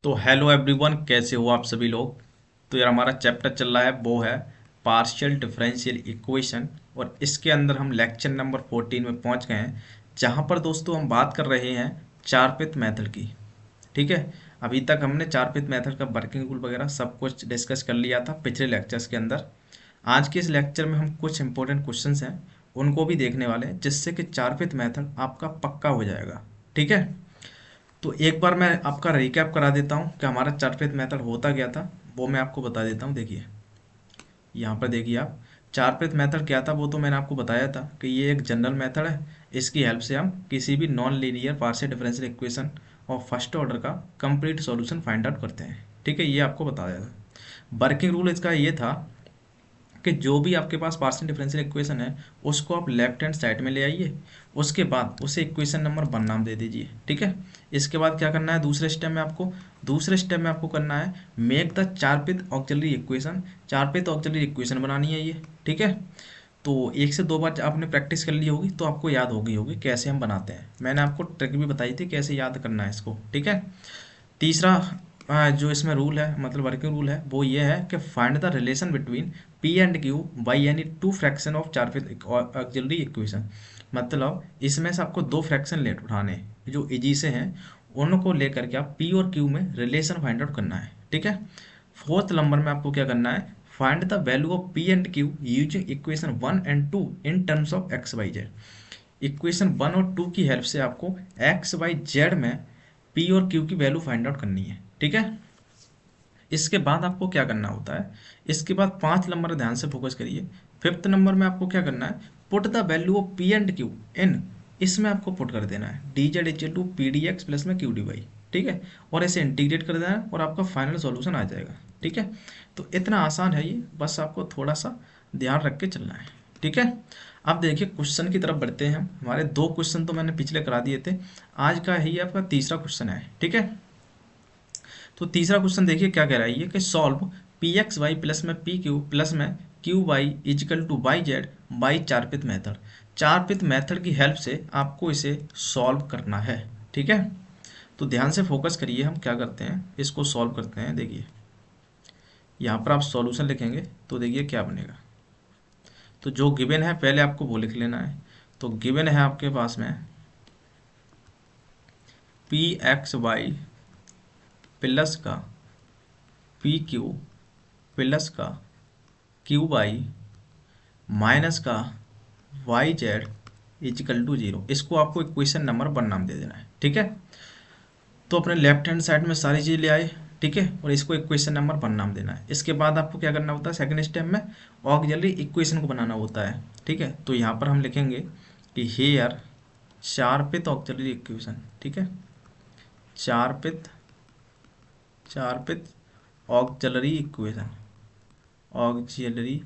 तो hello everyone, कैसे हो आप सभी लोग। तो यार हमारा चैप्टर चल रहा है वो है पार्शियल डिफरेंशियल इक्वेशन। और इसके अंदर हम लेक्चर नंबर 14 में पहुंच गए हैं, जहां पर दोस्तों हम बात कर रहे हैं चारपित मेथड की। ठीक है। अभी तक हमने चारपित मेथड का वर्किंग रूल वगैरह सब कुछ डिस्कस कर लिया था पिछले लेक्चर्स के अंदर। आज के इस लेक्चर में हम कुछ इंपॉर्टेंट क्वेश्चंस हैं उनको भी देखने वाले हैं, जिससे कि चारपित मेथड आपका पक्का हो जाएगा। ठीक है। तो एक बार मैं आपका रिकैप करा देता हूँ कि हमारा चारपेथ मेथड होता क्या था। वो मैं आपको बता देता हूँ। देखिए यहाँ पर देखिए आप, चारपेथ मेथड क्या था वो तो मैंने आपको बताया था कि ये एक जनरल मेथड है। इसकी हेल्प से हम किसी भी non linear partial differential equation और फर्स्ट ऑर्डर का कंप्लीट सॉल्यूशन फाइंड आउट करते हैं। ठीक है, ये आपको बताया था। वर्किंग रूल इसका ये था कि जो भी आपके पास पार्शियल डिफरेंशियल इक्वेशन है उसको आप लेफ्ट हैंड साइड में ले आइए। उसके बाद उसे इक्वेशन नंबर 1 नाम दे दीजिए। ठीक है। इसके बाद क्या करना है, दूसरे स्टेप में आपको करना है make the Charpit auxiliary equation. Charpit auxiliary equation बनानी है ये। ठीक है। तो एक से दो बार आपने प्रैक्टिस कर ली होगी तो आपको याद होगी कैसे हम बनाते हैं। मैंने आपको ट्रिक भी बताई थी कैसे याद करना है इसको। ठीक है। तीसरा जो इसमें रूल है, मतलब वर्किंग रूल है, वो ये है कि find the relation between P and Q by any two fraction of Charpit auxiliary equation. मतलब इसमें से आपको दो फ्रैक्शन लेट उठाने हैं जो इजी से हैं, उनको लेकर के आप पी और क्यू में रिलेशन फाइंड आउट करना है। ठीक है। फोर्थ नंबर में आपको क्या करना है, find the value of P and Q using equation 1 and 2 in terms of X Y Z. Equation 1 और 2 की हेल्प से आपको एक्स वाई जेड में पी और क्यू की वैल्यू फाइंड आउट करनी है। ठीक है। इसके बाद आपको क्या करना होता है, इसके बाद 5 नंबर ध्यान से फोकस करिए। फिफ्थ नंबर में आपको क्या करना है, put the value of P and Q in, इसमें आपको पुट कर देना है D Z equal to P D X plus में क्यू डी वाई। ठीक है। और ऐसे इंटीग्रेट कर देना है और आपका फाइनल सॉल्यूशन आ जाएगा। ठीक है। तो इतना आसान है ये, बस आपको थोड़ा सा ध्यान रख के चलना है। ठीक है। अब देखिए क्वेश्चन की तरफ बढ़ते हैं हम। हमारे दो क्वेश्चन तो मैंने पिछले करा दिए थे, आज का ही आपका तीसरा क्वेश्चन है। ठीक है। तो तीसरा क्वेश्चन देखिए क्या कह रहा है ये कि solve P X Y plus में पी क्यू प्लस में Q Y equal to Y Z by Charpit method. Charpit method की हेल्प से आपको इसे सॉल्व करना है। ठीक है। तो ध्यान से फोकस करिए, हम क्या करते हैं इसको सॉल्व करते हैं। देखिए यहाँ पर आप सॉल्यूशन लिखेंगे तो देखिए क्या बनेगा। तो जो गिवन है पहले आपको वो लिख लेना है। तो गिवन है आपके पास में पी एक्स वाई प्लस का पी क्यू प्लस का क्यू वाई माइनस का वाई जेड इजिकल टू 0। इसको आपको इक्वेशन नंबर 1 नाम दे देना है। ठीक है। तो अपने लेफ्ट हैंड साइड में सारी चीज़ ले आए। ठीक है। और इसको इक्वेशन नंबर 1 नाम देना है। इसके बाद आपको क्या करना होता है, सेकंड स्टेप में ऑक्सिलरी इक्वेशन को बनाना होता है। ठीक है। तो यहाँ पर हम लिखेंगे कि हेयर चारपिथ ऑक्सिलरी इक्वेशन। ठीक है। Charpit Charpit auxiliary equation, auxiliary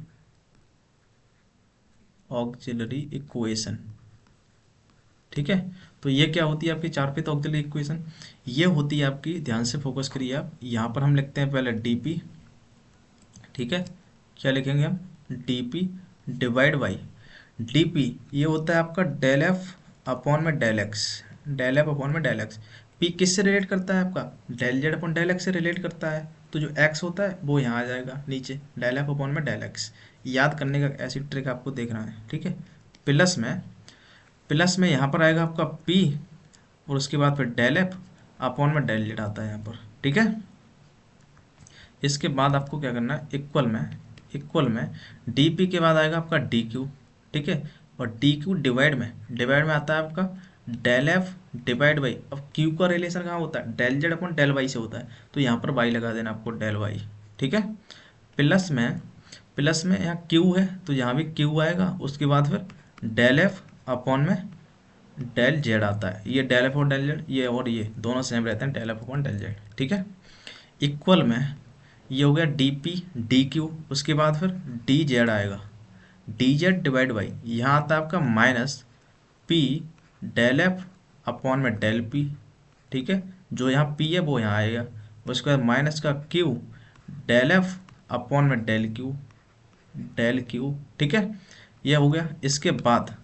auxiliary equation. ठीक है। तो ये क्या होती है आपकी चारपिथ ऑक्सिलरी इक्वेशन, ये होती है आपकी, ध्यान से फोकस करिए आप, यहाँ पर हम लिखते हैं पहले डीपी। ठीक है। क्या लिखेंगे हम, डीपी डिवाइड बाई डीपी, ये होता है आपका डेल एफ अपॉन में del X, del F upon में डेल एक्स। पी किससे रिलेट करता है आपका, del Z upon del X से रिलेट करता है। तो जो एक्स होता है वो यहाँ आ जाएगा नीचे, डेल एफ अपॉन में डेल एक्स। याद करने का ऐसी ट्रिक आपको देखना है। ठीक है। प्लस में यहाँ पर आएगा आपका पी और उसके बाद फिर डेल एफ अपॉन में डेल जेड आता है यहाँ पर। ठीक है। इसके बाद आपको क्या करना है, इक्वल में डी पी के बाद आएगा आपका डी क्यू। ठीक है। और डी क्यू डिवाइड में आता है आपका डेल एफ डिवाइड बाई, अब क्यू का रिलेशन कहाँ होता है, del Z upon del Y से होता है, तो यहाँ पर वाई लगा देना आपको, डेल वाई। ठीक है। प्लस में यहाँ क्यू है तो यहाँ भी क्यू आएगा, उसके बाद फिर डेल एफ अपॉन में डेल जेड आता है। ये डेल एफ और डेल जेड, ये और ये दोनों सेम रहते हैं, del F upon del Z. ठीक है। इक्वल में ये हो गया डी पी डी क्यू, उसके बाद फिर डी जेड आएगा, डी जेड डिवाइड बाई यहाँ आता है आपका minus P del F upon में डेल पी। ठीक है। जो यहाँ पी है वो यहाँ आएगा, उसके बाद माइनस का क्यू डेल एफ अपॉन में डेल क्यू। ठीक है। ये हो गया। इसके बाद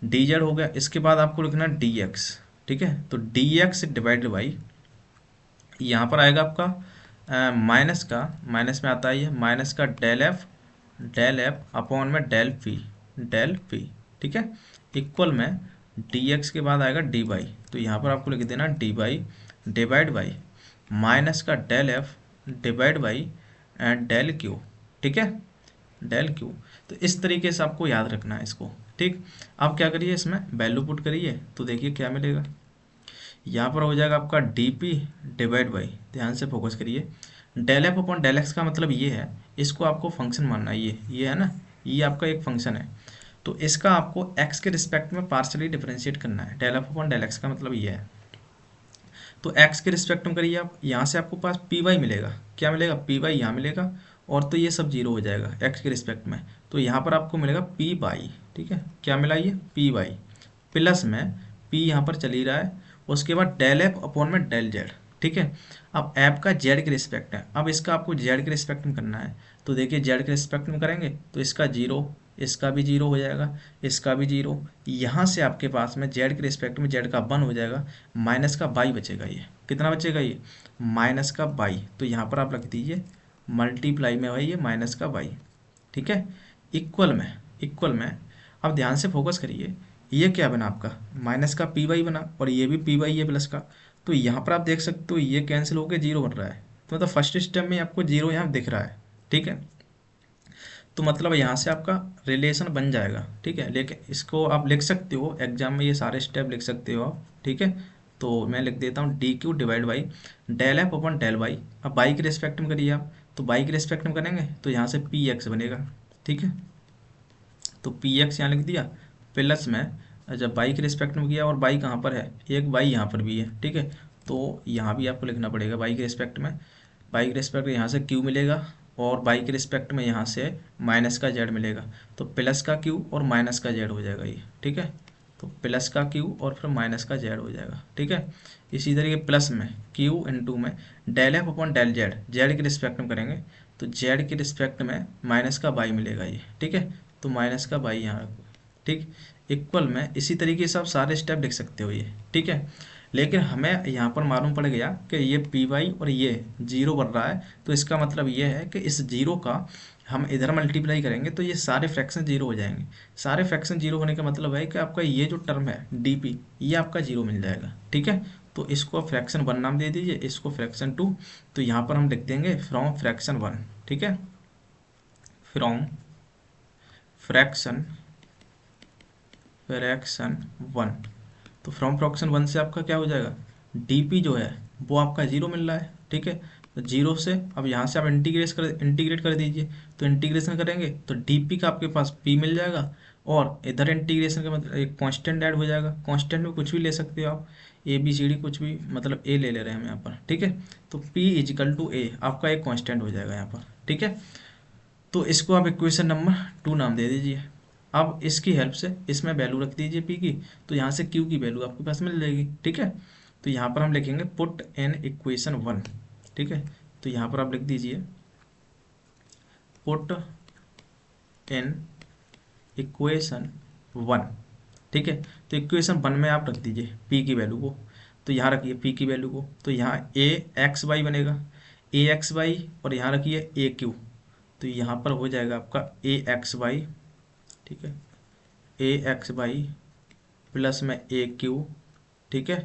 डी जेड हो गया, इसके बाद आपको लिखना डी एक्स। ठीक है। तो डी एक्स डिवाइड बाई यहाँ पर आएगा आपका माइनस में आता है ये माइनस का डेल एफ अपॉन में डेल पी, ठीक है, इक्वल में डी एक्स के बाद आएगा डी वाई। तो यहाँ पर आपको लिख देना D Y divide by minus का del F divide by del Q, ठीक है, डेल क्यू। तो इस तरीके से आपको याद रखना है इसको, ठीक। अब क्या करिए, इसमें वैल्यू पुट करिए तो देखिए क्या मिलेगा। यहाँ पर हो जाएगा आपका डी पी डिवाइड बाई, ध्यान से फोकस करिए, del F upon del X का मतलब ये है, इसको आपको फंक्शन मानना है, ये है ना, ये आपका एक फंक्शन है। तो इसका आपको x के रिस्पेक्ट में पार्शली डिफरेंशिएट करना है। Del F upon del X का मतलब ये है। तो x के रिस्पेक्ट में करिए आप, यहाँ से आपको पास पी वाई मिलेगा, क्या मिलेगा, पी वाई यहाँ मिलेगा, और तो ये सब जीरो हो जाएगा x के रिस्पेक्ट में। तो यहाँ पर आपको मिलेगा पी वाई, ठीक है, क्या मिला ये पी वाई, प्लस में p यहाँ पर चल ही रहा है, उसके बाद डेल एफ अपॉन में डेल जेड, ठीक है। अब ऐप का जेड के रिस्पेक्ट है, अब इसका आपको जेड के रिस्पेक्ट में करना है। तो देखिए जेड के रिस्पेक्ट में करेंगे तो इसका जीरो, इसका भी जीरो हो जाएगा, इसका भी जीरो, यहाँ से आपके पास में जेड के रिस्पेक्ट में जेड का 1 हो जाएगा, माइनस का बाई बचेगा, ये कितना बचेगा, ये माइनस का बाई। तो यहाँ पर आप रख दीजिए मल्टीप्लाई में भाई ये माइनस का बाई, ठीक है, इक्वल में अब ध्यान से फोकस करिए, ये क्या बना आपका माइनस का पी वाई बना, और ये भी पी वाई है प्लस का। तो यहाँ पर आप देख सकते हो ये कैंसिल होकर जीरो बन रहा है, तो मतलब फर्स्ट स्टेप में आपको जीरो यहाँ दिख रहा है, ठीक है। तो मतलब यहाँ से आपका रिलेशन बन जाएगा, ठीक है। लेकिन इसको आप लिख सकते हो एग्जाम में, ये सारे स्टेप लिख सकते हो आप, ठीक है। तो मैं लिख देता हूँ D Q divide by del F upon del Y. अब बाई के रिस्पेक्ट में करिए आप, तो बाई के रिस्पेक्ट में करेंगे तो यहाँ से पी एक्स बनेगा, ठीक है। तो पी एक्स यहाँ लिख दिया, प्लस में जब बाई के रिस्पेक्ट में किया, और बाई कहाँ पर है, एक बाई यहाँ पर भी है, ठीक है। तो यहाँ भी आपको लिखना पड़ेगा बाई के रिस्पेक्ट में, बाई के रिस्पेक्ट में यहाँ से क्यू मिलेगा, और बाई के रिस्पेक्ट में यहाँ से माइनस का जेड मिलेगा। तो प्लस का क्यू और माइनस का जेड हो जाएगा ये, ठीक है। तो प्लस का क्यू और फिर माइनस का जेड हो जाएगा, ठीक है। इसी तरीके प्लस में क्यू इंटू में del F upon del Z, Z के रिस्पेक्ट में करेंगे तो जेड के रिस्पेक्ट में माइनस का बाई मिलेगा ये, ठीक है। तो माइनस का बाई यहाँ रखो, ठीक, इक्वल में। इसी तरीके से आप सारे स्टेप लिख सकते हो ये, ठीक है। लेकिन हमें यहाँ पर मालूम पड़ गया कि ये पी वाई और ये जीरो बन रहा है, तो इसका मतलब ये है कि इस जीरो का हम इधर मल्टीप्लाई करेंगे तो ये सारे फ्रैक्शन जीरो हो जाएंगे। सारे फ्रैक्शन जीरो होने का मतलब है कि आपका ये जो टर्म है डीपी, ये आपका जीरो मिल जाएगा, ठीक है। तो इसको फ्रैक्शन 1 नाम दे दीजिए, इसको फ्रैक्शन 2। तो यहाँ पर हम लिख देंगे फ्रॉम फ्रैक्शन 1, ठीक है, फ्रॉम फ्रैक्शन 1। तो फ्रॉम फ्रैक्शन 1 से आपका क्या हो जाएगा, डीपी जो है वो आपका जीरो मिल रहा है, ठीक है। तो जीरो से अब यहाँ से आप इंटीग्रेट कर दीजिए। तो इंटीग्रेशन करेंगे तो डीपी का आपके पास पी मिल जाएगा, और इधर इंटीग्रेशन का मतलब एक कांस्टेंट ऐड हो जाएगा। कांस्टेंट में कुछ भी ले सकते हो आप, ए बी सी डी कुछ भी, मतलब ए ले रहे हैं हम यहाँ पर, ठीक है। तो पी इजिकल टू ए आपका एक कांस्टेंट हो जाएगा यहाँ पर, ठीक है। तो इसको आप इक्वेशन नंबर 2 नाम दे दीजिए। अब इसकी हेल्प से इसमें वैल्यू रख दीजिए पी की, तो यहाँ से क्यू की वैल्यू आपके पास मिल जाएगी, ठीक है। तो यहाँ पर हम लिखेंगे पुट इन इक्वेशन 1, ठीक है। तो यहाँ पर आप लिख दीजिए पुट इन इक्वेशन 1, ठीक है। तो इक्वेशन 1 में आप रख दीजिए पी की वैल्यू को, तो यहाँ रखिए पी की वैल्यू को, तो यहाँ ए एक्स वाई बनेगा, ए एक्स वाई, और यहाँ रखिए ए क्यू। तो यहाँ पर हो जाएगा आपका ए एक्स वाई, ठीक है, ए एक्स वाई प्लस में ए क्यू, ठीक है,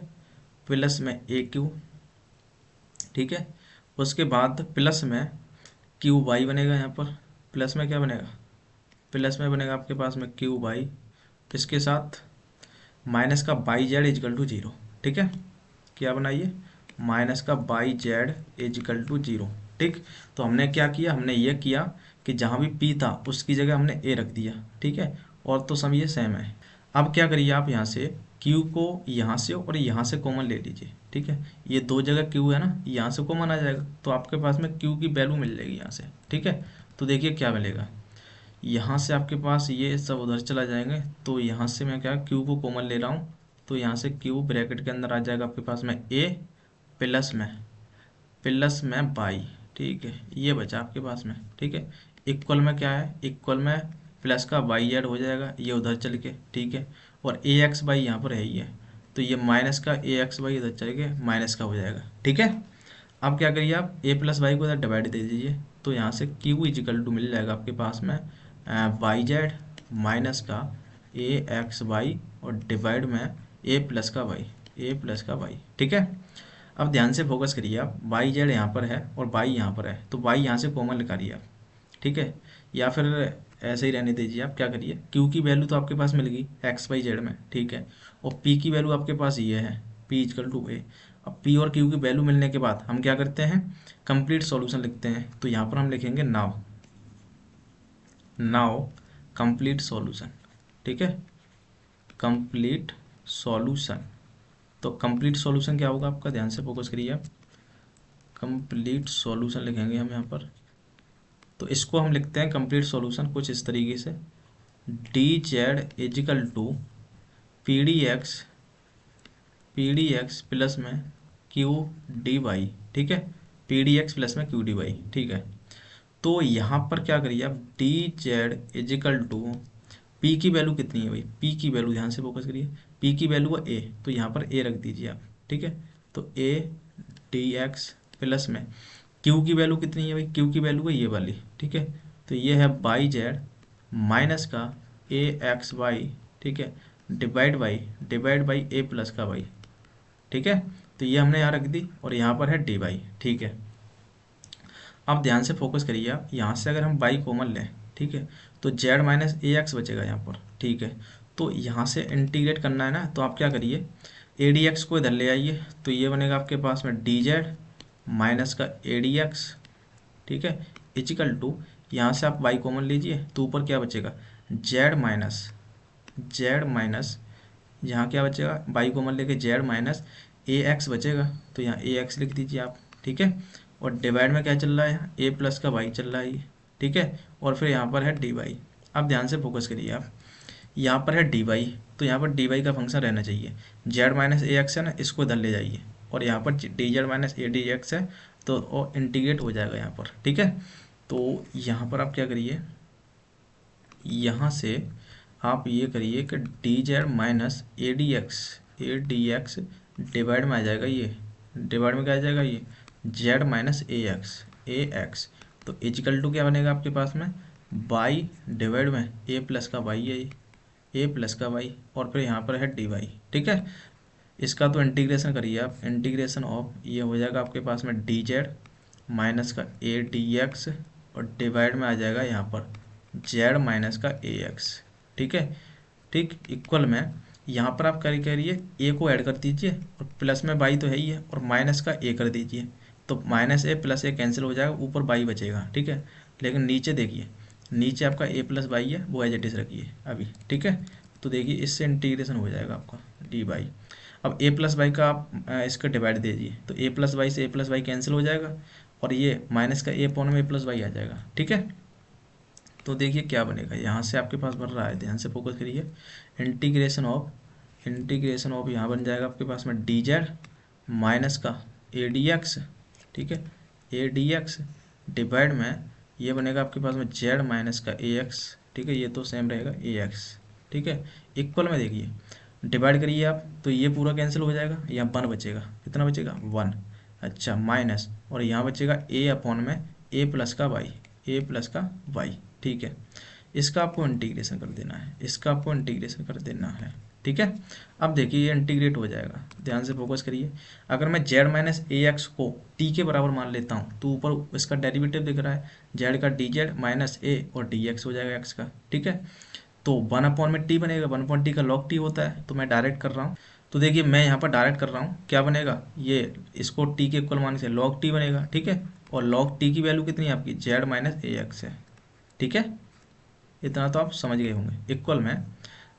प्लस में ए क्यू, ठीक है। उसके बाद प्लस में क्यू वाई बनेगा, यहाँ पर प्लस में क्या बनेगा, प्लस में बनेगा आपके पास में क्यू वाई, इसके साथ माइनस का by Z equal to zero, ठीक है। क्या बनाइए, माइनस का by Z equal to zero, ठीक। तो हमने क्या किया, हमने ये किया कि जहाँ भी पी था उसकी जगह हमने ए रख दिया, ठीक है। और तो सब ये सेम है। अब क्या करिए आप यहाँ से क्यू को यहाँ से और यहाँ से कॉमन ले लीजिए, ठीक है। ये दो जगह क्यू है ना, यहाँ से कॉमन आ जाएगा, तो आपके पास में क्यू की वैल्यू मिल जाएगी यहाँ से, ठीक है। तो देखिए क्या मिलेगा, यहाँ से आपके पास ये सब उधर चला जाएंगे, तो यहाँ से मैं क्या क्यू को कॉमन ले रहा हूँ, तो यहाँ से क्यू ब्रैकेट के अंदर आ जाएगा आपके पास में ए प्लस में बाई, ठीक है, ये बचा आपके पास में, ठीक है। इक्वल में क्या है, इक्वल में प्लस का बाई ऐड हो जाएगा, ये उधर चल के, ठीक है। और ए एक्स बाई यहाँ पर है ही है, तो ये माइनस का ए एक्स बाई इधर चल के माइनस का हो जाएगा, ठीक है। अब क्या करिए आप ए प्लस वाई को इधर डिवाइड दे दीजिए, तो यहाँ से क्यू इजिकल टू मिल जाएगा आपके पास में वाई जेड माइनस का ए एक्स वाई और डिवाइड में ए प्लस का वाई, ए प्लस का वाई। ठीक है, अब ध्यान से फोकस करिए आप, वाई जेड यहाँ पर है और वाई यहाँ पर है, तो वाई यहाँ से कॉमन निकालिए आप। ठीक है, या फिर ऐसे ही रहने दीजिए आप। क्या करिए, क्यू की वैल्यू तो आपके पास मिल गई एक्स वाई जेड में, ठीक है, और पी की वैल्यू आपके पास ये है पी इजकल टू ए। अब पी और क्यू की वैल्यू मिलने के बाद हम क्या करते हैं, कंप्लीट सॉल्यूशन लिखते हैं। तो यहाँ पर हम लिखेंगे नाउ, नाउ कंप्लीट सॉल्यूशन। ठीक है, कंप्लीट सॉल्यूशन। तो कंप्लीट सॉल्यूशन क्या होगा आपका, ध्यान से फोकस करिए आप, कंप्लीट सॉल्यूशन लिखेंगे हम यहाँ पर। तो इसको हम लिखते हैं कंप्लीट सॉल्यूशन कुछ इस तरीके से, D Z equal to P D X plus में क्यू डी वाई। ठीक है, पी डी एक्स प्लस में क्यू डी वाई। ठीक है, तो यहाँ पर क्या करिए आप, D Z equal to P की वैल्यू कितनी है भाई, पी की वैल्यू ध्यान से फोकस करिए, पी की वैल्यू है ए, तो यहाँ पर ए रख दीजिए आप। ठीक है, तो ए डी एक्स प्लस में क्यू की वैल्यू कितनी है भाई, क्यू की वैल्यू है ये वाली। ठीक है, तो ये है बाई जेड माइनस का ए एक्स वाई। ठीक है, डिवाइड बाई ए प्लस का वाई। ठीक है, तो ये हमने यहाँ रख दी और यहाँ पर है डी वाई। ठीक है, अब ध्यान से फोकस करिए आप, यहाँ से अगर हम बाई कॉमन लें, ठीक है, तो जेड माइनस ए एक्स बचेगा यहाँ पर। ठीक है, तो यहाँ से इंटीग्रेट करना है ना, तो आप क्या करिए, ए डी एक्स को इधर ले आइए, तो ये बनेगा आपके पास में डी जेड माइनस का ए डी एक्स। ठीक है, इजिकल टू यहाँ से आप वाई कॉमन लीजिए, तो ऊपर क्या बचेगा, जेड माइनस यहाँ क्या बचेगा, वाई कॉमन लेके जेड माइनस ए एक्स बचेगा, तो यहाँ ए एक्स लिख दीजिए आप। ठीक है, और डिवाइड में क्या चल रहा है, ए प्लस का वाई चल रहा है ये। ठीक है, और फिर यहाँ पर है डी वाई। अब ध्यान से फोकस करिए आप, यहाँ पर है डी वाई, तो यहाँ पर डी वाई का फंक्शन रहना चाहिए, जेड माइनस ए एक्स है ना, इसको इधर ले जाइए, और यहाँ पर D Z minus A D x है, तो इंटीग्रेट हो जाएगा यहाँ पर। ठीक है, तो यहाँ पर आप क्या करिए, यहाँ से आप ये करिए कि D Z minus A D X divide में आ जाएगा ये, डिवाइड में क्या आ जाएगा ये, जेड माइनस ए एक्स। तो इजिकल टू क्या बनेगा आपके पास में, बाई डिवाइड में ए प्लस का वाई है, ए प्लस का वाई, और फिर यहाँ पर है डी वाई। ठीक है, इसका तो इंटीग्रेशन करिए आप, इंटीग्रेशन ऑफ ये हो जाएगा आपके पास में डी जेड माइनस का ए डी एक्स और डिवाइड में आ जाएगा यहाँ पर जेड माइनस का ए एक्स। ठीक है, ठीक, इक्वल में यहाँ पर आप करिए ए को ऐड कर दीजिए, और प्लस में बाई तो है ही है, और माइनस का ए कर दीजिए, तो माइनस ए प्लस ए कैंसिल हो जाएगा, ऊपर बाई बचेगा। ठीक है, लेकिन नीचे देखिए, नीचे आपका ए प्लस बाई है, वो एज इट इज रखिए अभी। ठीक है, तो देखिए इससे इंटीग्रेशन हो जाएगा आपका डी बाई। अब ए प्लस बाई का आप इसका डिवाइड दे दीजिए, तो ए प्लस बाई से ए प्लस बाई कैंसिल हो जाएगा, और ये माइनस का ए अपॉन में ए प्लस बाई आ जाएगा। ठीक है, तो देखिए क्या बनेगा, यहाँ से आपके पास बन रहा है, ध्यान से फोकस करिए, इंटीग्रेशन ऑफ यहाँ बन जाएगा आपके पास में डी जेड माइनस का ए डी एक्स। ठीक है, ए डी एक्स डिवाइड में ये बनेगा आपके पास में जेड माइनस का ए एक्स। ठीक है, ये तो सेम रहेगा ए एक्स। ठीक है, इक्वल में देखिए, डिवाइड करिए आप, तो ये पूरा कैंसिल हो जाएगा, यहाँ वन बचेगा, कितना बचेगा वन। अच्छा, माइनस, और यहाँ बचेगा ए अपॉन में ए प्लस का वाई, ए प्लस का वाई। ठीक है, इसका आपको इंटीग्रेशन कर देना है, इसका आपको इंटीग्रेशन कर देना है। ठीक है, अब देखिए ये इंटीग्रेट हो जाएगा, ध्यान से फोकस करिए। अगर मैं जेड माइनस ए एक्स को टी के बराबर मान लेता हूँ, तो ऊपर इसका डेरिवेटिव दिख रहा है, जेड का डी जेड माइनस ए और डी एक्स हो जाएगा एक्स का। ठीक है, तो वन अपॉन में टी बनेगा, वन अपॉन टी का लॉग टी होता है, तो मैं डायरेक्ट कर रहा हूँ। तो देखिए मैं यहाँ पर डायरेक्ट कर रहा हूँ, क्या बनेगा, ये इसको टी के इक्वल मान से लॉग टी बनेगा। ठीक है, और लॉग टी की वैल्यू कितनी है आपकी, जेड माइनस ए एक्स है। ठीक है, इतना तो आप समझ गए होंगे। इक्वल में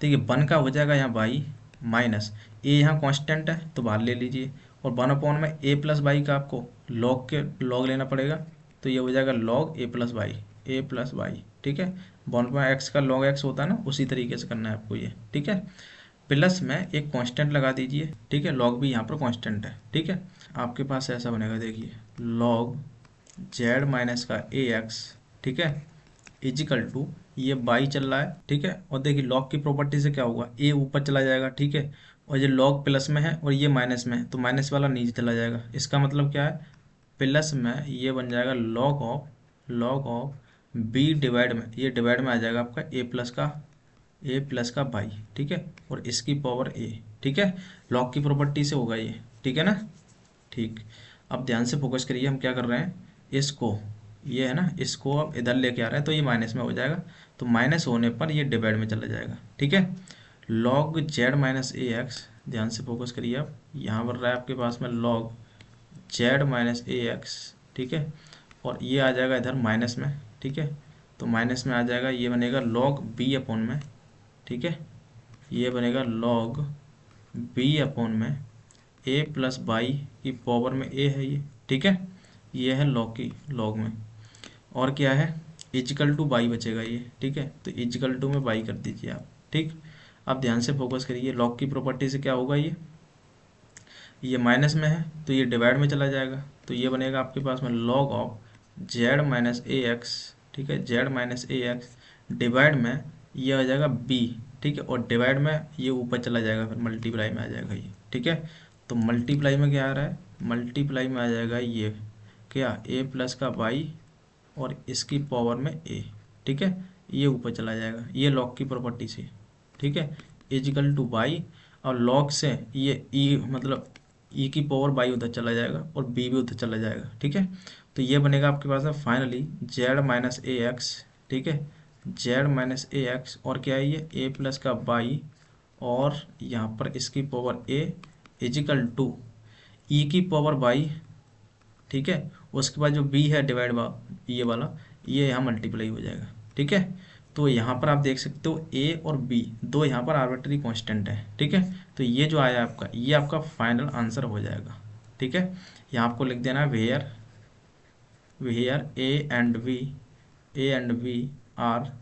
देखिए वन का हो जाएगा यहाँ बाई माइनस ए, यहाँ कांस्टेंट है तो बाहर ले लीजिए, और वन अपॉन में ए प्लस बाई का आपको लॉग लेना पड़ेगा, तो ये हो जाएगा लॉग ए प्लस बाई। ठीक है, वन में एक्स का लॉग एक्स होता है ना, उसी तरीके से करना है आपको ये। ठीक है, प्लस में एक कांस्टेंट लगा दीजिए। ठीक है, लॉग भी यहाँ पर कांस्टेंट है। ठीक है, आपके पास ऐसा बनेगा, देखिए लॉग जेड माइनस का ए एक्स। ठीक है, इजिकल टू ये बाई चल रहा है। ठीक है, और देखिए लॉग की प्रॉपर्टी से क्या होगा, ए ऊपर चला जाएगा। ठीक है, और ये लॉग प्लस में है और ये माइनस में है, तो माइनस वाला नीचे चला जाएगा। इसका मतलब क्या है, प्लस में ये बन जाएगा लॉग ऑफ बी डिवाइड में, ये डिवाइड में आ जाएगा आपका ए प्लस का बाई, ठीक है, और इसकी पावर ए, ठीक है। लॉग की प्रॉपर्टी से होगा ये, ठीक है ना। ठीक, अब ध्यान से फोकस करिए, हम क्या कर रहे हैं, इसको, ये है ना, इसको अब इधर लेके आ रहे हैं तो ये माइनस में हो जाएगा, तो माइनस होने पर ये डिवाइड में चला जाएगा, ठीक है। लॉग जेड माइनस ए एक्स, ध्यान से फोकस करिए, आप यहाँ बन रहा है आपके पास में लॉग जेड माइनस ए एक्स, ठीक है, और ये आ जाएगा इधर माइनस में, ठीक है, तो माइनस में आ जाएगा, ये बनेगा लॉग बी अपॉन में, ठीक है, ये बनेगा लॉग बी अपॉन में ए प्लस बाई की पावर में ए है ये, ठीक है, ये है लॉग की लॉग में, और क्या है, इजिकल टू बाई बचेगा ये, ठीक है, तो इजिकल टू में बाई कर दीजिए आप, ठीक। अब ध्यान से फोकस करिए, लॉग की प्रॉपर्टी से क्या होगा, ये माइनस में है तो ये डिवाइड में चला जाएगा, तो ये बनेगा आपके पास में log of Z minus A x, ठीक है, जेड माइनस ए एक्स डिवाइड में ये आ जाएगा बी, ठीक है, और डिवाइड में ये ऊपर चला जाएगा, फिर मल्टीप्लाई में आ जाएगा ये, ठीक है। तो मल्टीप्लाई में क्या आ रहा है, मल्टीप्लाई में आ जाएगा ये क्या, ए प्लस का बाई और इसकी पावर में ए, ठीक है, ये ऊपर चला जाएगा, ये लॉग की प्रॉपर्टी से, ठीक है, इजिकल टू बाई, और लॉग से ये ई मतलब ई की पावर बाई उधर चला जाएगा और बी भी उधर चला जाएगा, ठीक है। तो ये बनेगा आपके पास में फाइनली जेड माइनस ए एक्स, ठीक है, जेड माइनस ए एक्स, और क्या है ये ए प्लस का बाई और यहाँ पर इसकी पावर ए इजिकल टू ई की पावर बाई, ठीक है, उसके बाद जो बी है डिवाइड ये वाला, ये यहाँ मल्टीप्लाई हो जाएगा, ठीक है। तो यहाँ पर आप देख सकते हो ए और बी दो यहाँ पर आर्बिट्री कांस्टेंट है, ठीक है, तो ये जो आया आपका, ये आपका फाइनल आंसर हो जाएगा, ठीक है। यहाँ आपको लिख देना है where A and B are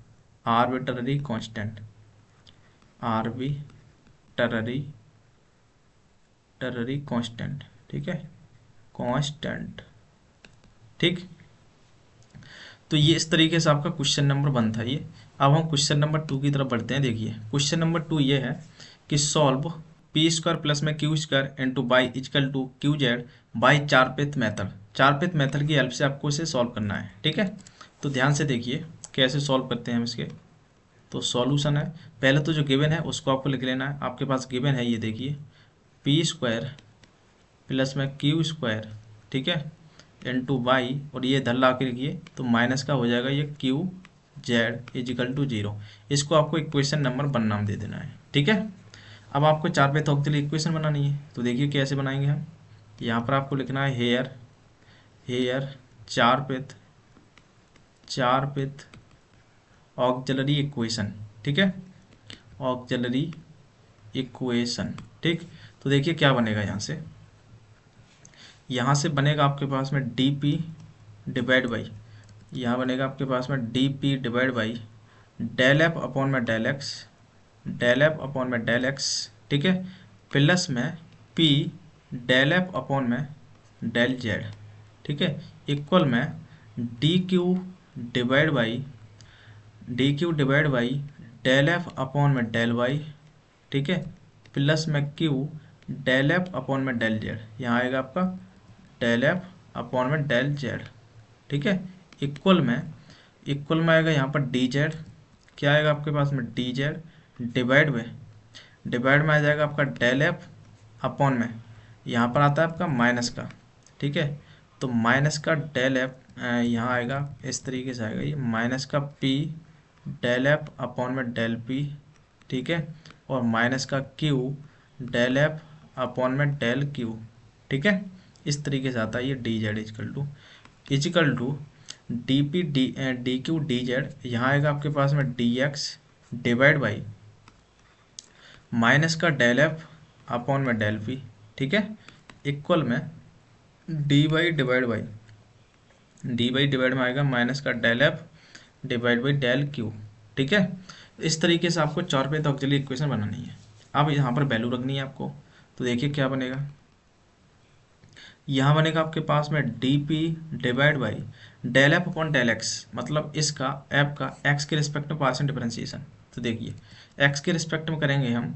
arbitrary constant, arbitrary constant, ठीक है, कांस्टेंट, ठीक। तो ये इस तरीके से आपका क्वेश्चन नंबर 1 था ये। अब हम क्वेश्चन नंबर 2 की तरफ बढ़ते हैं। देखिए क्वेश्चन नंबर 2 ये है कि सॉल्व पी स्क्वायर प्लस में Q square into by equal to Q Z by Charpit method. Charpit method की हेल्प से आपको इसे सॉल्व करना है, ठीक है। तो ध्यान से देखिए कैसे सॉल्व करते हैं हम इसके। तो सॉल्यूशन है, पहले तो जो गिवन है उसको आपको लिख लेना है। आपके पास गिवन है ये, देखिए पी स्क्वायर प्लस में क्यू स्क्वायर, ठीक है, इंटू बाई, और ये इधर ला के लिखिए तो माइनस का हो जाएगा ये क्यू जेड इजिकल टू 0। इसको आपको इक्वेशन नंबर 1 नाम दे देना है, ठीक है। अब आपको चारपिथ ऑक्सिलरी इक्वेशन बनानी है, तो देखिए कैसे बनाएंगे हम। यहाँ पर आपको लिखना है हेयर चारपिथ ऑक्सिलरी इक्वेशन, ठीक है, ऑक्सिलरी इक्वेशन, ठीक। तो देखिए क्या बनेगा, यहाँ से बनेगा आपके पास में डी पी डिवाइड बाई, यहाँ बनेगा आपके पास में D P divide by del F upon में डेल एक्स, ठीक है, प्लस में पी डेल एफ अपॉन में डेल जेड, ठीक है, इक्वल में D Q divide by del F upon में डेल वाई, ठीक है, प्लस में क्यू डेल एफ अपॉन में डेल जेड, यहाँ आएगा आपका डेल एफ अपॉन में डेल जेड, ठीक है, इक्वल में आएगा यहाँ पर डी जेड, क्या आएगा आपके पास में डी जेड डिवाइड में आ जाएगा आपका डेल एफ अपॉन में, यहाँ पर आता है आपका माइनस का, ठीक है, तो माइनस का डेल एफ यहाँ आएगा, इस तरीके से आएगा ये माइनस का पी डेल एफ अपॉन में डेल पी, ठीक है, और माइनस का क्यू डेल एफ अपॉन में डेल क्यू, ठीक है, इस तरीके से आता है ये D Z equal to D P D Q D Z, यहाँ आएगा आपके पास में D X divide by minus का डेल एफ अपॉन में डेल पी, ठीक है, इक्वल में डी वाई डिवाइड में आएगा माइनस का del F divide by del Q, ठीक है। इस तरीके से आपको चारपिथ ऑक्सिलरी इक्वेशन बनानी है। अब यहाँ पर वैल्यू रखनी है आपको, तो देखिए क्या बनेगा, यहाँ बनेगा आपके पास में D P divide by del F upon del X, मतलब इसका एफ का एक्स के रिस्पेक्ट में पार्शियल डिफरेंशिएशन। तो देखिए एक्स के रिस्पेक्ट में करेंगे हम,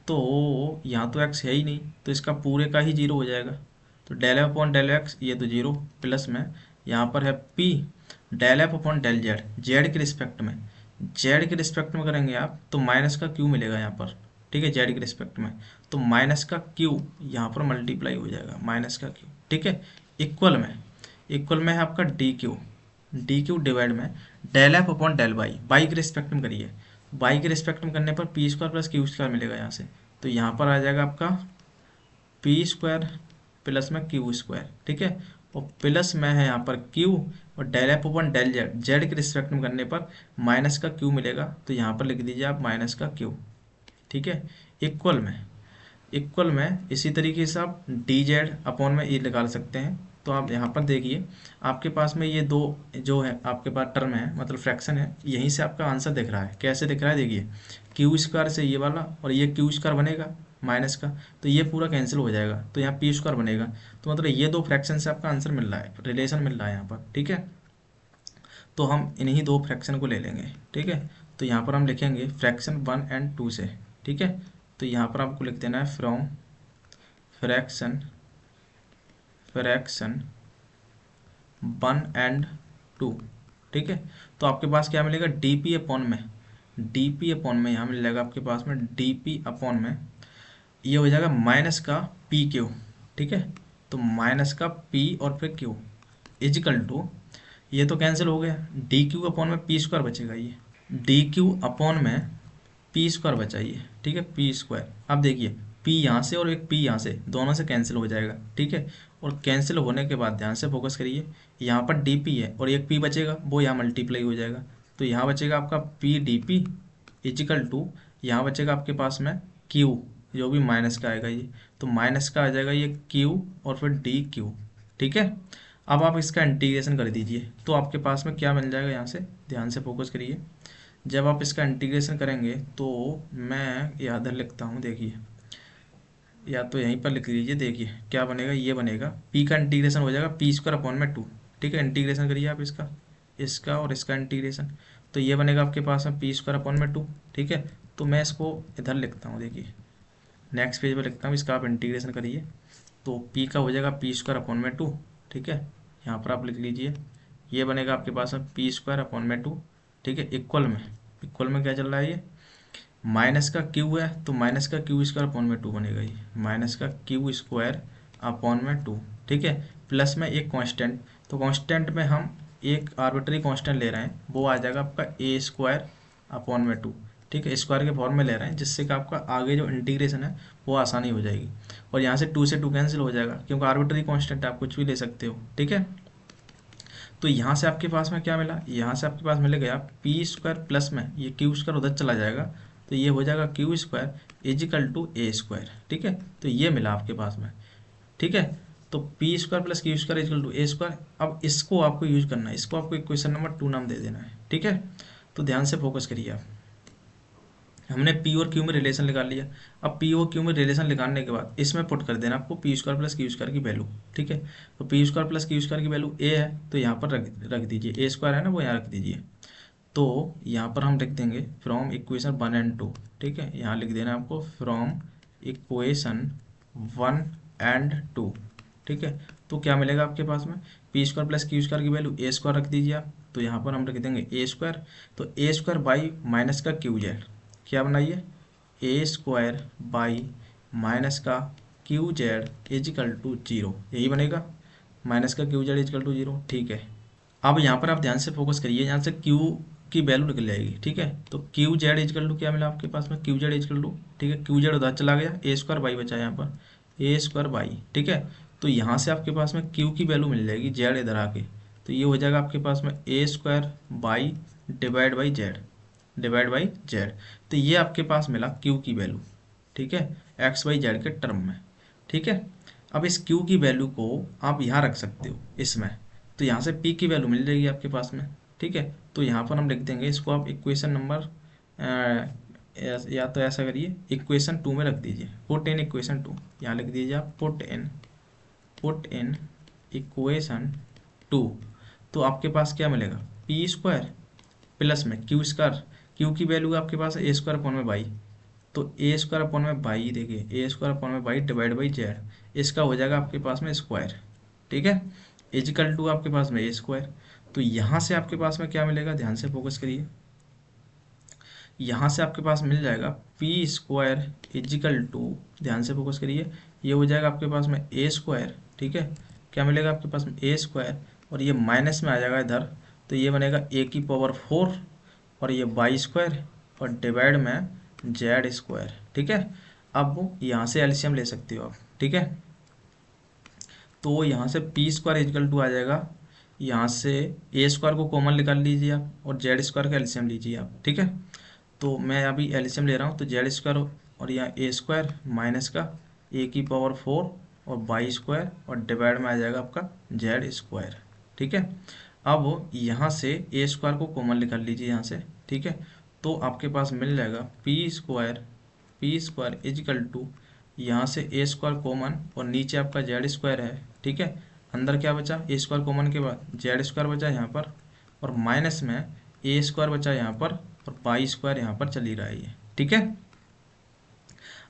तो यहाँ तो एक्स है ही नहीं, तो इसका पूरे का ही 0 हो जाएगा, तो del F upon del X ये तो जीरो, प्लस में यहाँ पर है P del F upon del Z, Z के रिस्पेक्ट में, जेड के रिस्पेक्ट में करेंगे आप तो माइनस का क्यू मिलेगा यहाँ पर, ठीक है, जेड के रिस्पेक्ट में, तो माइनस का क्यू यहाँ पर मल्टीप्लाई हो जाएगा, माइनस का क्यू, ठीक है। इक्वल में है आपका डी क्यू डिवाइड में del F upon del Y, Y के रिस्पेक्ट में करिए, वाई के रिस्पेक्ट में करने पर P square plus Q square मिलेगा यहाँ से, तो यहाँ पर आ जाएगा आपका पी स्क्वायर प्लस में क्यू स्क्वायर, ठीक है, और प्लस में है यहाँ पर क्यू, और डेल एफ अपन डेल जेड, जेड के रिस्पेक्ट में करने पर माइनस का क्यू मिलेगा, तो यहाँ पर लिख दीजिए आप माइनस का क्यू, ठीक है। इक्वल में इसी तरीके से आप डी जेड अपॉन में ये निकाल सकते हैं। तो आप यहाँ पर देखिए आपके पास में ये दो जो है आपके पास टर्म है, मतलब फ्रैक्शन है, यहीं से आपका आंसर दिख रहा है, कैसे दिख रहा है देखिए, क्यू स्क्वायर से ये वाला और ये क्यू स्क्वायर बनेगा माइनस का, तो ये पूरा कैंसिल हो जाएगा, तो यहाँ पी स्क्वायर बनेगा, तो मतलब ये दो फ्रैक्शन से आपका आंसर मिल रहा है, रिलेशन मिल रहा है यहाँ पर, ठीक है। तो हम इन्हीं दो फ्रैक्शन को ले लेंगे, ठीक है। तो यहाँ पर हम लिखेंगे फ्रैक्शन 1 और 2 से, ठीक है। तो यहाँ पर आपको लिख देना है फ्रॉम फ्रैक्शन 1 और 2, ठीक है। तो आपके पास क्या मिलेगा, डी पी अपॉन में यहाँ मिल जाएगा आपके पास में डी पी अपॉन में ये हो जाएगा माइनस का पी क्यू, ठीक है। तो माइनस का पी और फिर क्यू इजिकल टू, ये तो कैंसिल हो गया, डी क्यू अपॉन में पी स्क्वायर बचेगा, ये डी क्यू अपॉन में पी स्क्वायर बचा ये, ठीक है, पी स्क्वायर। अब देखिए पी यहाँ से और एक पी यहाँ से, दोनों से कैंसिल हो जाएगा, ठीक है। और कैंसिल होने के बाद ध्यान से फोकस करिए, यहाँ पर डी पी है और एक पी बचेगा, वो यहाँ मल्टीप्लाई हो जाएगा, तो यहाँ बचेगा आपका P D P equal to, यहाँ बचेगा आपके पास में क्यू जो भी माइनस का आएगा ये, तो माइनस का आ जाएगा ये क्यू और फिर डी क्यू, ठीक है। अब आप इसका इंटीग्रेशन कर दीजिए, तो आपके पास में क्या मिल जाएगा, यहाँ से ध्यान से फोकस करिए, जब आप इसका इंटीग्रेशन करेंगे तो मैं याद लिखता हूँ, देखिए या तो यहीं पर लिख लीजिए, देखिए क्या बनेगा, ये बनेगा पी का इंटीग्रेशन हो जाएगा पी स्क्वायर अपॉन में 2, ठीक है। इंटीग्रेशन करिए आप इसका और इसका इंटीग्रेशन, तो ये बनेगा आपके पास में पी स्क्वायर अपॉन में 2, ठीक है। तो मैं इसको इधर लिखता हूँ, देखिए नेक्स्ट पेज पर लिखता हूँ, इसका आप इंटीग्रेशन करिए, तो पी का हो जाएगा पी स्क्वायर अपॉन में 2, ठीक है। यहाँ पर आप लिख लीजिए ये बनेगा आपके पास में पी स्क्वायर अपॉन में 2, ठीक है। इक्वल में क्या चल रहा है, ये माइनस का क्यू है, तो माइनस का क्यू स्क्वायर अपॉन में 2 बनेगा, ये माइनस का क्यू स्क्वायर अपॉन में 2, ठीक है। प्लस में एक कांस्टेंट, तो कांस्टेंट में हम एक आर्बिट्री कांस्टेंट ले रहे हैं, वो आ जाएगा आपका ए स्क्वायर अपॉन में 2, ठीक है। स्क्वायर के फॉर्म में ले रहे हैं जिससे कि आपका आगे जो इंटीग्रेशन है वो आसानी हो जाएगी, और यहाँ से 2 से 2 कैंसिल हो जाएगा, क्योंकि आर्बिट्री कांस्टेंट आप कुछ भी ले सकते हो, ठीक है। तो यहाँ से आपके पास में क्या मिला, यहाँ से आपके पास मिलेगा पी स्क्वायर प्लस में ये क्यू स्क्वायर उधर चला जाएगा, तो ये हो जाएगा Q square equal to A square, ठीक है। तो ये मिला आपके पास में, ठीक है। तो P square plus Q square equal to A square. अब इसको आपको यूज करना है, इसको आपको इक्वेशन नंबर 2 नाम दे देना है, ठीक है। तो ध्यान से फोकस करिए आप, हमने पी और क्यू में रिलेशन निकाल लिया। अब पी और क्यू में रिलेशन निकालने के बाद इसमें पुट कर देना आपको P square plus Q square की वैल्यू, ठीक है। तो P square plus Q square की वैल्यू ए है, तो यहाँ पर रख दीजिए, ए स्क्वायर है ना वो यहाँ रख दीजिए। तो यहाँ पर हम लिख देंगे फ्रॉम इक्वेशन 1 और 2, ठीक है। यहाँ लिख देना आपको फ्रॉम इक्वेशन 1 और 2, ठीक है। तो क्या मिलेगा आपके पास में, P square plus Q square की वैल्यू ए स्क्वायर रख दीजिए आप, तो यहाँ पर हम रख देंगे ए स्क्वायर, तो ए स्क्वायर बाई माइनस का क्यू जेड, क्या बनाइए ए स्क्वायर बाई माइनस का क्यू जेड इजिकल टू 0, यही बनेगा, माइनस का क्यू जेड इजिकल टू 0, ठीक है। अब यहाँ पर आप ध्यान से फोकस करिए, यहाँ से क्यू की वैल्यू निकल जाएगी, ठीक है। तो क्यू जेड इजिकल टू क्या मिला आपके पास में, क्यू जेड इजिकल टू, ठीक है, क्यू जेड उधर चला गया, ए स्क्वायर बाई बचा यहाँ पर ए स्क्वायर बाई, ठीक है। तो यहाँ से आपके पास में क्यू की वैल्यू मिल जाएगी जेड इधर आके, तो ये हो जाएगा आपके पास में A square by divide by Z, तो ये आपके पास मिला क्यू की वैल्यू, ठीक है, एक्स वाई जेड के टर्म में, ठीक है। अब इस क्यू की वैल्यू को आप यहाँ रख सकते हो इसमें, तो यहाँ से पी की वैल्यू मिल जाएगी आपके पास में, ठीक है। तो यहाँ पर हम लिख देंगे इसको, आप इक्वेशन नंबर या तो ऐसा करिए इक्वेशन 2 में रख दीजिए, पुट इन इक्वेशन 2, यहाँ लिख दीजिए आप पुट इन इक्वेशन 2। तो आपके पास क्या मिलेगा, पी स्क्वायर प्लस में क्यू स्क्वायर, क्यू की वैल्यू आपके पास ए स्क्वायर अपॉन में बाई, तो ए स्क्वायर अपॉन में बाई, देखिए ए स्क्वायर अपॉन में बाई डिवाइड बाई जेड, इसका हो जाएगा आपके पास में स्क्वायर, ठीक है, इजिकल टू आपके पास में ए स्क्वायर। तो यहाँ से आपके पास में क्या मिलेगा, ध्यान से फोकस करिए, यहाँ से आपके पास मिल जाएगा पी स्क्वायर इजिकल टू, ध्यान से फोकस करिए, ये हो जाएगा आपके पास में ए स्क्वायर, ठीक है, क्या मिलेगा आपके पास में ए स्क्वायर, और ये माइनस में आ जाएगा इधर, तो ये बनेगा ए की पावर 4 और ये बाई स्क्वायर और डिवाइड में जेड स्क्वायर, ठीक है। अब यहाँ से एलसीएम ले सकते हो आप, ठीक है, तो यहाँ से पी स्क्वायर इजिकल टू आ जाएगा, यहाँ से ए स्क्वायर को कॉमन निकाल लीजिए आप और जेड स्क्वायर का एलसीएम लीजिए आप, ठीक है। तो मैं अभी एलसीएम ले रहा हूँ, तो जेड स्क्वायर और यहाँ ए स्क्वायर माइनस का ए की पावर 4 और बाई स्क्वायर और डिवाइड में आ जाएगा आपका जेड स्क्वायर, ठीक है। अब यहाँ से ए स्क्वायर को कॉमन निकाल लीजिए यहाँ से, ठीक है, तो आपके पास मिल जाएगा पी स्क्वायर इजिकल टू, यहाँ से ए स्क्वायर कॉमन और नीचे आपका जेड स्क्वायर है, ठीक है, अंदर क्या बचा, ए स्क्वायर कॉमन के बाद जेड स्क्वायर बचा यहाँ पर और माइनस में ए स्क्वायर बचा यहाँ पर और बाई स्क्वायर यहाँ पर चली रहा है ये, ठीक है।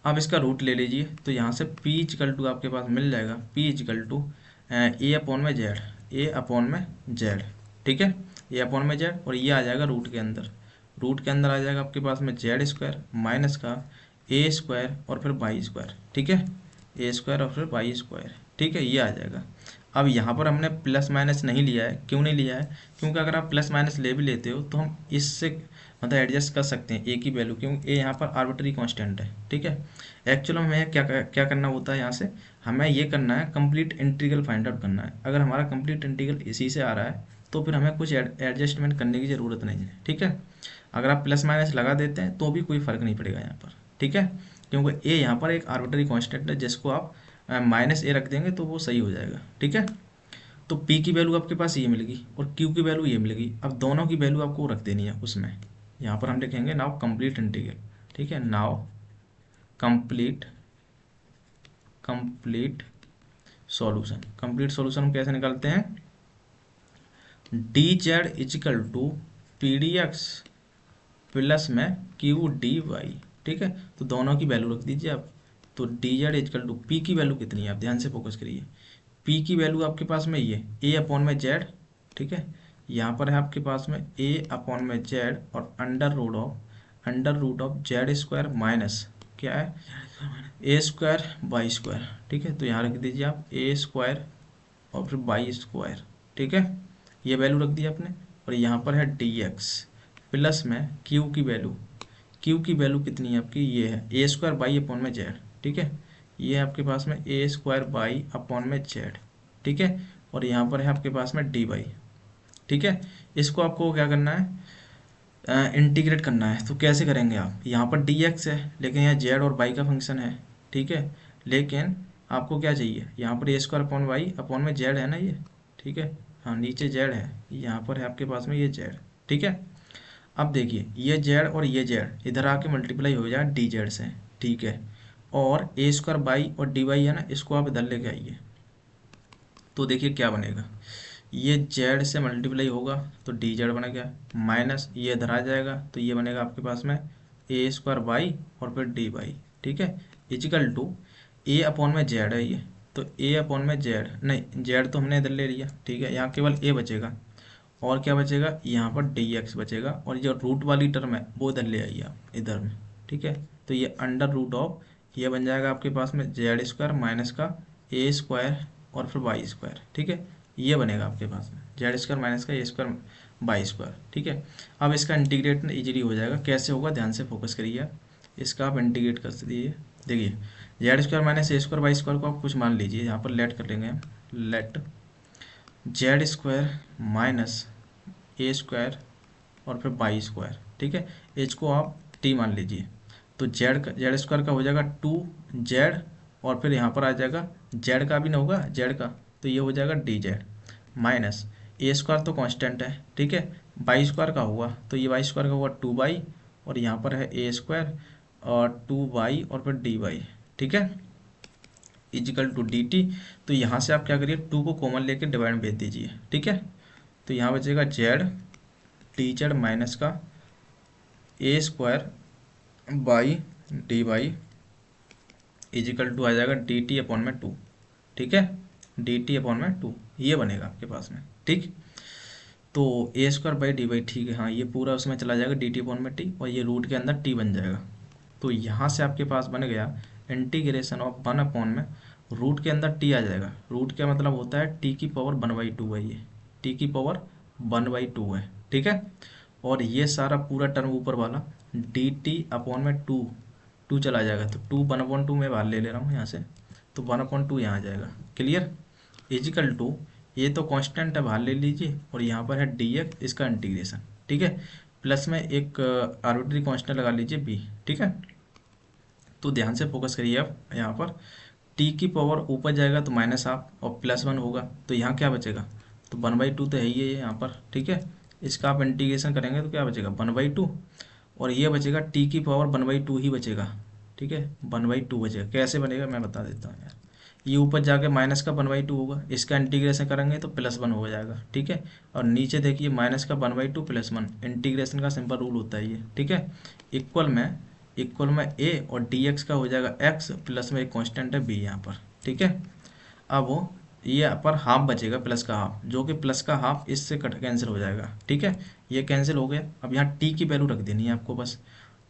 अब इसका रूट ले लीजिए, तो यहाँ से पी इजिकल टू आपके पास मिल जाएगा P equal to A upon में जेड, ए अपॉन में जेड, ठीक है, ए अपॉन में जेड और ये आ जाएगा रूट के अंदर, रूट के अंदर आ जाएगा आपके पास में जेड स्क्वायर माइनस का ए स्क्वायर और फिर बाई स्क्वायर, ठीक है, ए स्क्वायर और फिर बाई स्क्वायर, ठीक है, ये आ जाएगा। अब यहाँ पर हमने प्लस माइनस नहीं लिया है, क्यों नहीं लिया है, क्योंकि अगर आप प्लस माइनस ले भी लेते हो तो हम इससे मतलब एडजस्ट कर सकते हैं ए की वैल्यू, क्योंकि ए यहाँ पर आर्बिट्री कांस्टेंट है, ठीक है। एक्चुअल में हमें क्या करना होता है, यहाँ से हमें ये करना है कंप्लीट इंटीग्रल फाइंड आउट करना है। अगर हमारा कंप्लीट इंटीग्रल इसी से आ रहा है तो फिर हमें कुछ एडजस्टमेंट करने की ज़रूरत नहीं है, ठीक है। अगर आप प्लस माइनस लगा देते हैं तो भी कोई फ़र्क नहीं पड़ेगा यहाँ पर, ठीक है, क्योंकि ए यहाँ पर एक आर्बिट्री कांस्टेंट है, जिसको आप माइनस ए रख देंगे तो वो सही हो जाएगा, ठीक है। तो P की वैल्यू आपके पास ये मिलेगी और Q की वैल्यू ये मिलेगी। अब दोनों की वैल्यू आपको रख देनी है उसमें, यहाँ पर हम लिखेंगे नाउ कंप्लीट इंटीग्रल, ठीक है, नाउ कंप्लीट सॉल्यूशन हम कैसे निकालते हैं, D Z equal to P D X plus में क्यू डी वाई, ठीक है, तो दोनों की वैल्यू रख दीजिए आप। तो D Z equal to P की वैल्यू कितनी है, आप ध्यान से फोकस करिए, पी की वैल्यू आपके पास में ये ए अपॉन में जेड, ठीक है, यहाँ पर है आपके पास में ए अपॉन में जेड और under root of Z square minus क्या है ए स्क्वायर बाई स्क्वायर, ठीक है, तो यहाँ रख दीजिए आप ए स्क्वायर और फिर बाई स्क्वायर, ठीक है, ये वैल्यू रख दी आपने। और यहाँ पर है डी एक्स प्लस में क्यू की वैल्यू कितनी है आपकी, ये है ए स्क्वायर बाई अपॉन में जेड, ठीक है, ये है आपके पास में ए स्क्वायर बाई अपॉन में जेड, ठीक है, और यहाँ पर है आपके पास में डी वाई, ठीक है। इसको आपको क्या करना है, इंटीग्रेट करना है। तो कैसे करेंगे आप, यहाँ पर डी एक्स है लेकिन यहाँ जेड और बाई का फंक्शन है, ठीक है, लेकिन आपको क्या चाहिए, यहाँ पर ए स्क्वायर अपॉन वाई अपॉन में जेड है ना ये, ठीक है, हाँ नीचे जेड है, यहाँ पर है आपके पास में ये जेड, ठीक है। अब देखिए ये जेड और ये जेड इधर आके मल्टीप्लाई हो जाए डी जेड से, ठीक है, और ए स्क्वायर बाई और डी वाई है ना, इसको आप इधर लेके आइए, तो देखिए क्या बनेगा, ये जेड से मल्टीप्लाई होगा तो डी जेड बना गया, माइनस ये इधर आ जाएगा तो ये बनेगा आपके पास में ए स्क्वायर बाई और फिर डी बाई, ठीक है, इजिकल टू ए अपॉन में जेड है ये, तो ए अपॉन में जेड नहीं, जेड तो हमने इधर ले लिया, ठीक है, यहाँ केवल ए बचेगा और क्या बचेगा, यहाँ पर डी एक्स बचेगा और जो रूट वाली टर्म है वो इधर ले आइए आप इधर में, ठीक है, तो ये अंडर रूट ऑफ ये बन जाएगा आपके पास में जेड स्क्वायर माइनस का ए स्क्वायर और फिर वाई स्क्वायर, ठीक है, ये बनेगा आपके पास में जेड स्क्वायर माइनस का ए स्क्वायर बाई स्क्वायर, ठीक है। अब इसका इंटीग्रेट इजीली हो जाएगा, कैसे होगा ध्यान से फोकस करिए, इसका आप इंटीग्रेट कर दीजिए, देखिए Z square minus A square by square को आप कुछ मान लीजिए, यहाँ पर लेट कर लेंगे हम, लेट जेड स्क्वायर माइनस ए स्क्वायर और फिर बाई स्क्वायर, ठीक है, एच को आप टी मान लीजिए, तो जेड स्क्वायर का हो जाएगा 2 जेड और फिर यहाँ पर आ जाएगा जेड का भी ना होगा जेड का, तो ये हो जाएगा डी जेड माइनस ए स्क्वायर तो कांस्टेंट है, ठीक है, बाई स्क्वायर का हुआ तो ये बाई स्क्वायर का हुआ 2 बाई और यहाँ पर है ए स्क्वायर और 2 बाई और फिर डी बाई, ठीक है, इजिकल टू डी टी। तो यहाँ से आप क्या करिए 2 को कॉमन लेके डिवाइड भेज दीजिए, ठीक है, तो यहाँ बचेगा जेड डी जेड माइनस का A square by D Y equal to आ जाएगा डी टी अपॉन में 2। ठीक है, डी टी अपॉन में 2 ये बनेगा आपके पास में। ठीक, तो ए स्क्वायर बाई डी वाई, ठीक है, हाँ ये पूरा उसमें चला जाएगा डी टी अपॉन में टी, और ये रूट के अंदर टी बन जाएगा। तो यहाँ से आपके पास बन गया इंटीग्रेशन ऑफ 1 अपॉन में रूट के अंदर टी आ जाएगा। रूट का मतलब होता है टी की पावर 1/2 है, ये टी की पावर 1/2 है। ठीक है, और ये सारा पूरा टर्म ऊपर वाला डी टी अपॉन में 2 चला जाएगा, तो 2 1/2 में बाहर ले ले रहा हूँ यहाँ से, तो 1/2 यहाँ आ जाएगा। क्लियर, इजिकल टू ये तो कांस्टेंट है बाहर ले लीजिए, और यहाँ पर है डी एक्स, इसका इंटीग्रेशन। ठीक है, प्लस में एक आर्बिट्री कांस्टेंट लगा लीजिए बी। ठीक है, तो ध्यान से फोकस करिए आप यहाँ पर, टी की पावर ऊपर जाएगा तो -1/2 और +1 होगा, तो यहाँ क्या बचेगा, तो 1/2 तो है ही है यहाँ पर। ठीक है, इसका आप इंटीग्रेशन करेंगे तो क्या बचेगा 1/2, और ये बचेगा टी की पावर 1/2 ही बचेगा। ठीक है, 1/2 बचेगा। कैसे बनेगा मैं बता देता हूँ यार, ये ऊपर जाके माइनस का 1/2 होगा, इसका इंटीग्रेशन करेंगे तो +1 हो जाएगा। ठीक है, और नीचे देखिए माइनस का 1/2 +1, इंटीग्रेशन का सिंपल रूल होता है ये। ठीक है, इक्वल में ए और डी एक्स का हो जाएगा x, प्लस में एक कांस्टेंट है b यहाँ पर। ठीक है, अब वो ये यहाँ पर हाफ बचेगा, प्लस का हाफ, जो कि प्लस का हाफ इससे कट कैंसिल हो जाएगा। ठीक है, ये कैंसिल हो गया। अब यहाँ t की वैल्यू रख देनी है आपको बस,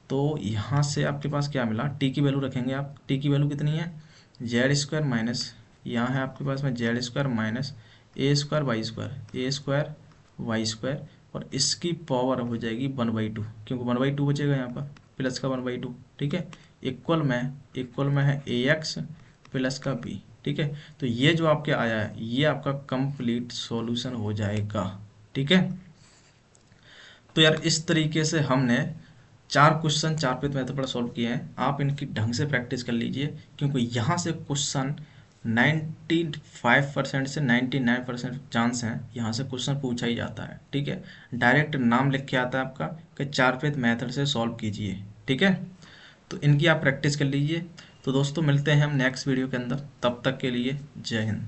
तो यहाँ से आपके पास क्या मिला, t की वैल्यू रखेंगे आप। t की वैल्यू कितनी है, जेड स्क्वायर माइनस, यहाँ है आपके पास में जेड स्क्वायर माइनस ए स्क्वायर वाई स्क्वायर, और इसकी पावर हो जाएगी 1/2, क्योंकि 1/2 बचेगा यहाँ पर, प्लस का 1/2। ठीक है, इक्वल में है ए एक्स प्लस का बी। ठीक है, तो ये जो आपके आया है ये आपका कंप्लीट सॉल्यूशन हो जाएगा। ठीक है, तो यार इस तरीके से हमने 4 क्वेश्चन 4 पेज मेथड पर सॉल्व किए हैं। आप इनकी ढंग से प्रैक्टिस कर लीजिए, क्योंकि यहाँ से क्वेश्चन 95% से 99% चांस हैं यहाँ से क्वेश्चन पूछा ही जाता है। ठीक है, डायरेक्ट नाम लिख के आता है आपका कि 4 पेज मेथड से सॉल्व कीजिए। ठीक है, तो इनकी आप प्रैक्टिस कर लीजिए। तो दोस्तों मिलते हैं हम नेक्स्ट वीडियो के अंदर, तब तक के लिए जय हिंद।